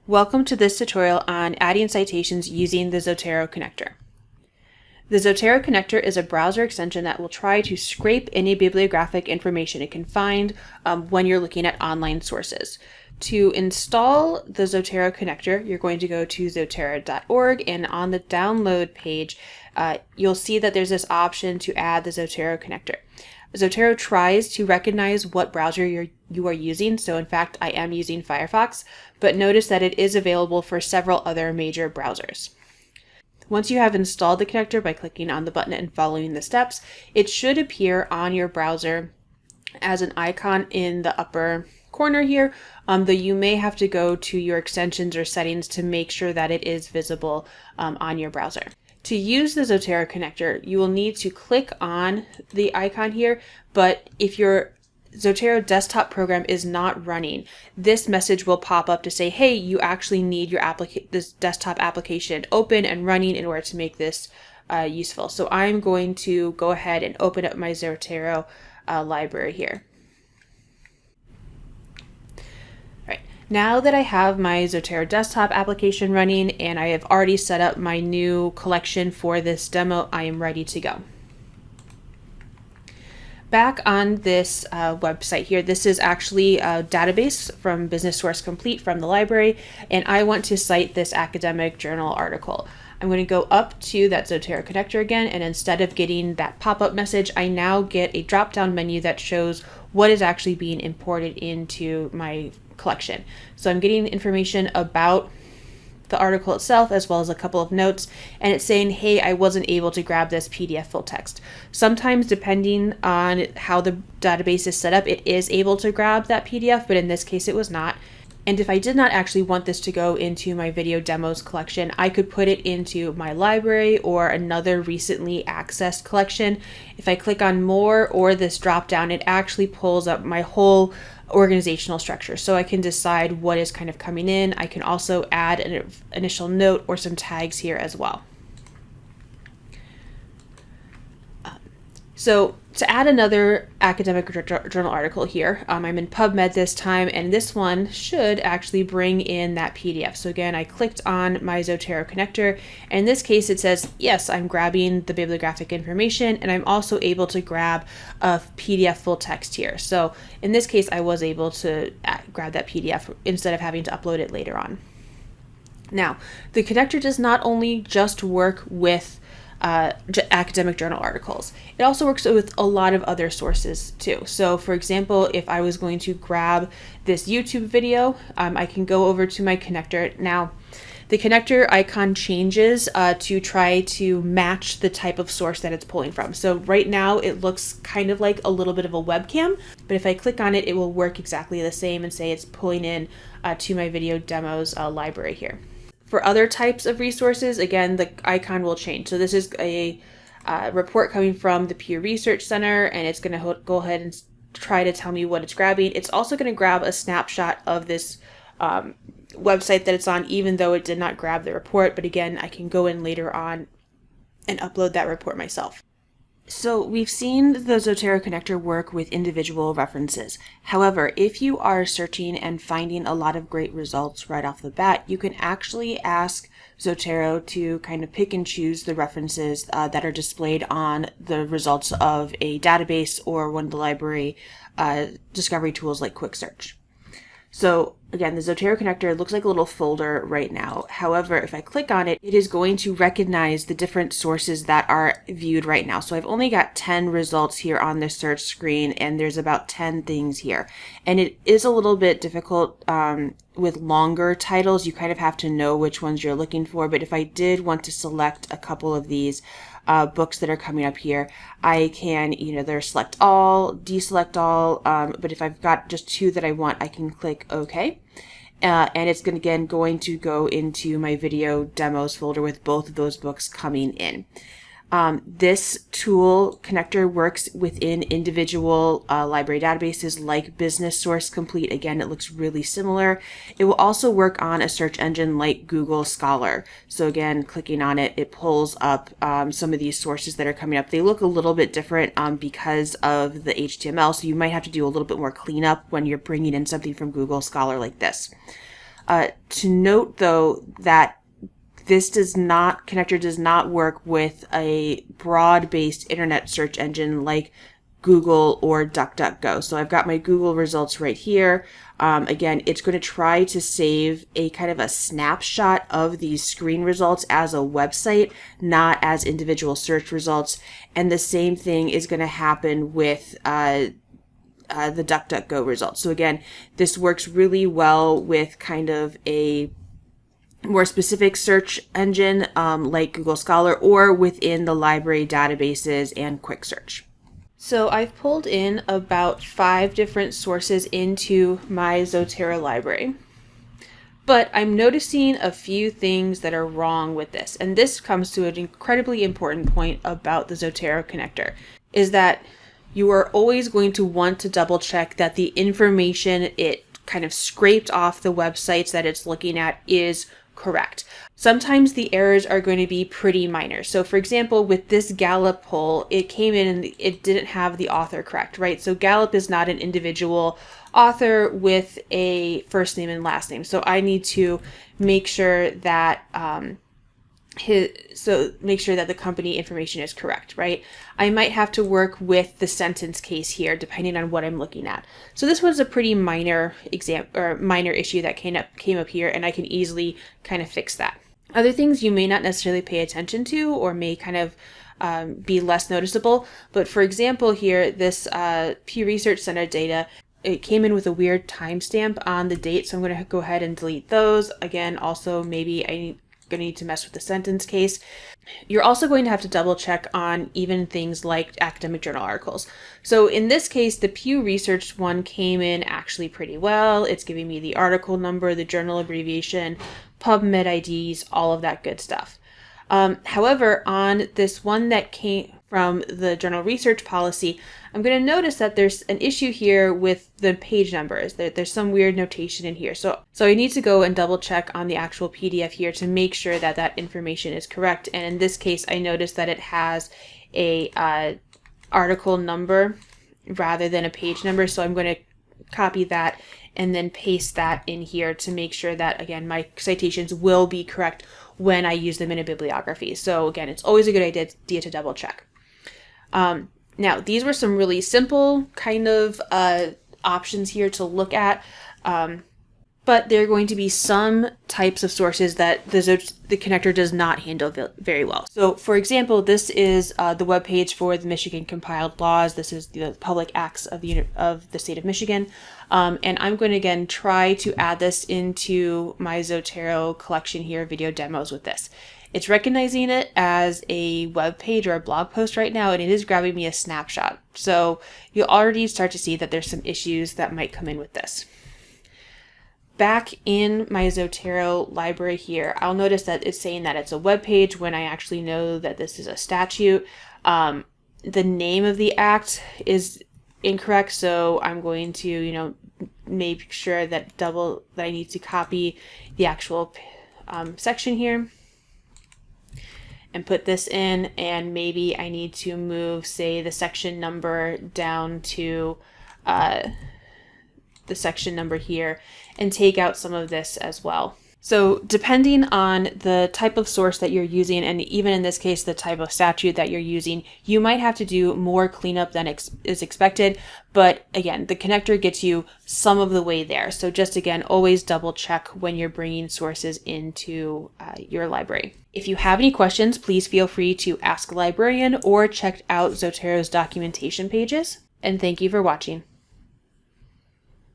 Welcome to this tutorial on adding citations using the Zotero Connector. The Zotero Connector is a browser extension that will try to scrape any bibliographic information it can find when you're looking at online sources. To install the Zotero Connector, you're going to go to zotero.org, and on the download page, you'll see that there's this option to add the Zotero Connector. Zotero tries to recognize what browser you are using, so in fact I am using Firefox, but notice that it is available for several other major browsers. Once you have installed the connector by clicking on the button and following the steps, it should appear on your browser as an icon in the upper corner here, though you may have to go to your extensions or settings to make sure that it is visible on your browser. To use the Zotero connector, you will need to click on the icon here, but if your Zotero desktop program is not running, this message will pop up to say, hey, you actually need your this desktop application open and running in order to make this useful. So I'm going to go ahead and open up my Zotero library here. Now that I have my Zotero desktop application running and I have already set up my new collection for this demo, I am ready to go. Back on this website here, this is actually a database from Business Source Complete from the library, and I want to cite this academic journal article. I'm going to go up to that Zotero connector again, and instead of getting that pop-up message, I now get a drop-down menu that shows what is actually being imported into my collection. So I'm getting information about the article itself as well as a couple of notes, and it's saying, hey, I wasn't able to grab this PDF full text. Sometimes, depending on how the database is set up, it is able to grab that PDF, but in this case it was not. And if I did not actually want this to go into my video demos collection, I could put it into my library or another recently accessed collection. If I click on more or this drop down, it actually pulls up my whole organizational structure. So I can decide what is kind of coming in. I can also add an initial note or some tags here as well. So to add another academic journal article here, I'm in PubMed this time, and this one should actually bring in that PDF. So again, I clicked on my Zotero connector, and in this case it says, yes, I'm grabbing the bibliographic information, and I'm also able to grab a PDF full text here. So in this case, I was able to grab that PDF instead of having to upload it later on. Now, the connector does not only just work with academic journal articles. It also works with a lot of other sources too. So for example, if I was going to grab this YouTube video, I can go over to my connector. Now, the connector icon changes to try to match the type of source that it's pulling from. So right now it looks kind of like a little bit of a webcam, but if I click on it, it will work exactly the same and say it's pulling in to my video demos library here. For other types of resources, again, the icon will change. So this is a report coming from the Pew Research Center, and it's going to go ahead and try to tell me what it's grabbing. It's also going to grab a snapshot of this website that it's on, even though it did not grab the report. But again, I can go in later on and upload that report myself. So we've seen the Zotero connector work with individual references. However, if you are searching and finding a lot of great results right off the bat, you can actually ask Zotero to kind of pick and choose the references that are displayed on the results of a database or one of the library discovery tools like Quick Search. So again, the Zotero connector looks like a little folder right now. However, if I click on it, it is going to recognize the different sources that are viewed right now. So I've only got 10 results here on the search screen, and there's about 10 things here. And it is a little bit difficult with longer titles. You kind of have to know which ones you're looking for. But if I did want to select a couple of these books that are coming up here, I can either select all, deselect all, but if I've got just two that I want, I can click OK. And it's going to go into my video demos folder with both of those books coming in. This tool connector works within individual library databases like Business Source Complete. Again, it looks really similar. It will also work on a search engine like Google Scholar. So again, clicking on it, it pulls up some of these sources that are coming up. They look a little bit different because of the HTML, so you might have to do a little bit more cleanup when you're bringing in something from Google Scholar like this. To note though that this connector does not work with a broad-based internet search engine like Google or DuckDuckGo. So I've got my Google results right here. Again, it's going to try to save a kind of a snapshot of these screen results as a website, not as individual search results. And the same thing is going to happen with the DuckDuckGo results. So again, this works really well with kind of a more specific search engine like Google Scholar or within the library databases and quick search. So I've pulled in about 5 different sources into my Zotero library, but I'm noticing a few things that are wrong with this. And this comes to an incredibly important point about the Zotero connector, is that you are always going to want to double check that the information it kind of scraped off the websites that it's looking at is correct. Sometimes the errors are going to be pretty minor. So for example, with this Gallup poll, it came in and it didn't have the author correct, right? So Gallup is not an individual author with a first name and last name. So I need to make sure that make sure that the company information is correct, right? I might have to work with the sentence case here, depending on what I'm looking at. So this was a pretty minor minor issue that came up here, and I can easily kind of fix that. Other things you may not necessarily pay attention to, or may kind of be less noticeable. But for example, here, this Pew Research Center data, it came in with a weird timestamp on the date, so I'm going to go ahead and delete those. Again, also maybe going to need to mess with the sentence case. You're also going to have to double check on even things like academic journal articles. So in this case, the Pew Research one came in actually pretty well. It's giving me the article number, the journal abbreviation, PubMed IDs, all of that good stuff. However, on this one that came from the journal research policy, I'm going to notice that there's an issue here with the page numbers. There's some weird notation in here. So I need to go and double check on the actual PDF here to make sure that that information is correct. And in this case, I noticed that it has a article number rather than a page number. So I'm going to copy that and then paste that in here to make sure that, again, my citations will be correct when I use them in a bibliography. So again, it's always a good idea to double check. Now, these were some really simple kind of options here to look at, but there are going to be some types of sources that the connector does not handle very well. So, for example, this is the webpage for the Michigan compiled laws. This is the public acts of the state of Michigan. And I'm going to, again, try to add this into my Zotero collection here, video demos with this. It's recognizing it as a web page or a blog post right now, and it is grabbing me a snapshot. So you'll already start to see that there's some issues that might come in with this. Back in my Zotero library here, I'll notice that it's saying that it's a web page when I actually know that this is a statute. The name of the act is incorrect, so I'm going to, make sure that I need to copy the actual section here and put this in, and maybe I need to move, say, the section number down to the section number here and take out some of this as well. So depending on the type of source that you're using, and even in this case, the type of statute that you're using, you might have to do more cleanup than is expected. But again, the connector gets you some of the way there. So just again, always double check when you're bringing sources into your library. If you have any questions, please feel free to ask a librarian or check out Zotero's documentation pages. And thank you for watching.